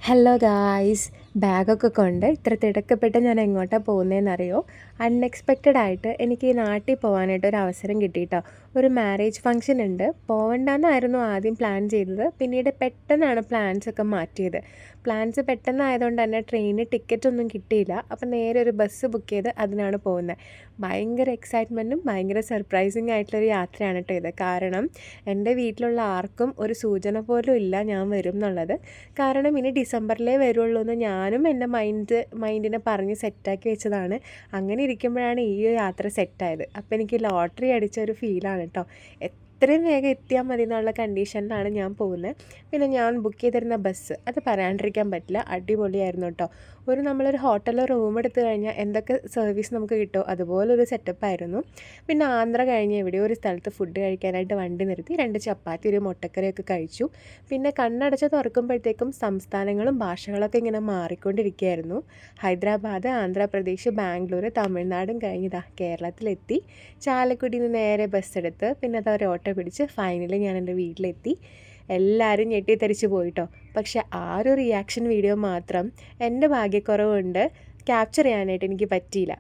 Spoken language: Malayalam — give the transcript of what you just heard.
ഹലോ ഗായ്സ്, ബാഗൊക്കെ കൊണ്ട് ഇത്ര തിടുക്കപ്പെട്ട് ഞാൻ എങ്ങോട്ടാണ് പോകുന്നതെന്നറിയോ? അൺഎക്സ്പെക്റ്റഡ് ആയിട്ട് എനിക്ക് ഈ നാട്ടിൽ പോകാനായിട്ട് ഒരു അവസരം കിട്ടിയിട്ടോ. ഒരു മാരേജ് ഫംഗ്ഷൻ ഉണ്ട്, പോകണ്ടെന്നായിരുന്നു ആദ്യം പ്ലാൻ ചെയ്തത്. പിന്നീട് പെട്ടെന്നാണ് പ്ലാൻസൊക്കെ മാറ്റിയത്. പ്ലാൻസ് പെട്ടെന്നായതുകൊണ്ട് തന്നെ ട്രെയിനിന് ടിക്കറ്റ് ഒന്നും കിട്ടിയില്ല. അപ്പം നേരെ ഒരു ബസ് ബുക്ക് ചെയ്ത് അതിനാണ് പോകുന്നത്. ഭയങ്കര എക്സൈറ്റ്മെൻറ്റും ഭയങ്കര സർപ്രൈസിങ് ആയിട്ടുള്ളൊരു യാത്രയാണ് കേട്ടോ ഇത്. കാരണം എൻ്റെ വീട്ടിലുള്ള ആർക്കും ഒരു സൂചന പോലും ഇല്ല ഞാൻ വരും എന്നുള്ളത്. കാരണം ഇനി ഡിസംബറിലേ വരുള്ളൂ എന്ന് ഞാനും എൻ്റെ മൈൻഡിനെ പറഞ്ഞ് സെറ്റാക്കി വെച്ചതാണ്. അങ്ങനെ ഇരിക്കുമ്പോഴാണ് ഈ യാത്ര സെറ്റായത്. അപ്പോൾ എനിക്ക് ലോട്ടറി അടിച്ച ഒരു ഫീലാണ് കേട്ടോ. എത്രയും വേഗം എത്തിയാൽ മതി എന്നുള്ള കണ്ടീഷനിലാണ് ഞാൻ പോകുന്നത്. പിന്നെ ഞാൻ ബുക്ക് ചെയ്തിരുന്ന ബസ്, അത് പറയാണ്ടിരിക്കാൻ പറ്റില്ല, അടിപൊളിയായിരുന്നു കേട്ടോ. നമ്മളൊരു ഹോട്ടലിൽ റൂം എടുത്തു കഴിഞ്ഞാൽ എന്തൊക്കെ സർവീസ് നമുക്ക് കിട്ടുമോ അതുപോലൊരു സെറ്റപ്പായിരുന്നു. പിന്നെ ആന്ധ്ര കഴിഞ്ഞ് എവിടെയോ ഒരു സ്ഥലത്ത് ഫുഡ് കഴിക്കാനായിട്ട് വണ്ടി നിർത്തി 2 ചപ്പാത്തി ഒരു മുട്ടക്കറിയൊക്കെ കഴിച്ചു. പിന്നെ കണ്ണടച്ച് തുറക്കുമ്പോഴത്തേക്കും സംസ്ഥാനങ്ങളും ഭാഷകളൊക്കെ ഇങ്ങനെ മാറിക്കൊണ്ടിരിക്കുകയായിരുന്നു. ഹൈദരാബാദ്, ആന്ധ്രാപ്രദേശ്, ബാംഗ്ലൂർ, തമിഴ്നാടും കഴിഞ്ഞതാ കേരളത്തിലെത്തി. ചാലക്കുടിയിൽ നിന്ന് നേരെ ബസ്സെടുത്ത് പിന്നെ അത് ഒരു ഓട്ടോ പിടിച്ച് ഫൈനലി ഞാൻ എൻ്റെ വീട്ടിലെത്തി. എല്ലാവരും ഞെട്ടിത്തരിച്ച് പോയിട്ടോ. പക്ഷെ ആ ഒരു റിയാക്ഷൻ വീഡിയോ മാത്രം എൻ്റെ ഭാഗ്യക്കുറവുകൊണ്ട് ക്യാപ്ചർ ചെയ്യാനായിട്ട് എനിക്ക് പറ്റിയില്ല.